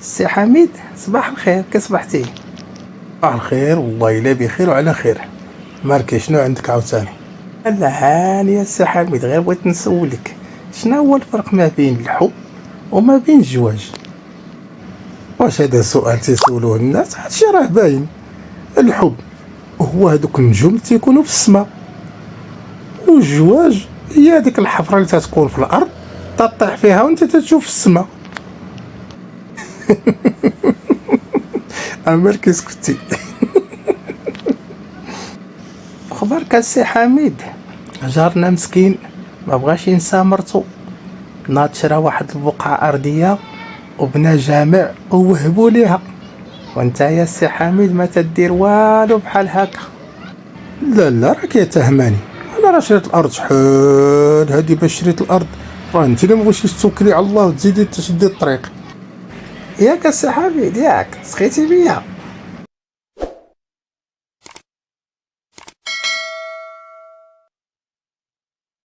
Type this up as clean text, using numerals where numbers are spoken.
السي حميد، صباح الخير، كي صبحتي؟ صباح الخير، والله الا بخير وعلى خير. مالك شنو عندك عاوتاني؟ لا هاني يا السي حميد، غير بغيت نسولك شنو هو الفرق ما بين الحب وما بين الزواج؟ واش هذا سؤال تيسولوه الناس؟ هادشي راه باين. الحب هو هذوك النجوم اللي تيكونوا في السماء، والزواج هي هذيك الحفره اللي تتكون في الارض تطيح فيها وانت تشوف السماء. عمرك سكتي. خبرك السي حميد، جارنا مسكين ما بغاش ينسى مرتو، ناض شرا واحد البقعة أرضية وبنى جامع ووهبوا ليها، وانت يا السي حميد ما تدير والو بحال هكا. لا لا، راك يتهماني. انا راه شريت الارض شحال هادي باش شريت الارض، راه انت اللي مبغيتيش توكلي على الله وتزيدي تشدي الطريق. ياك السي حميد، ياك سخيتي بيا.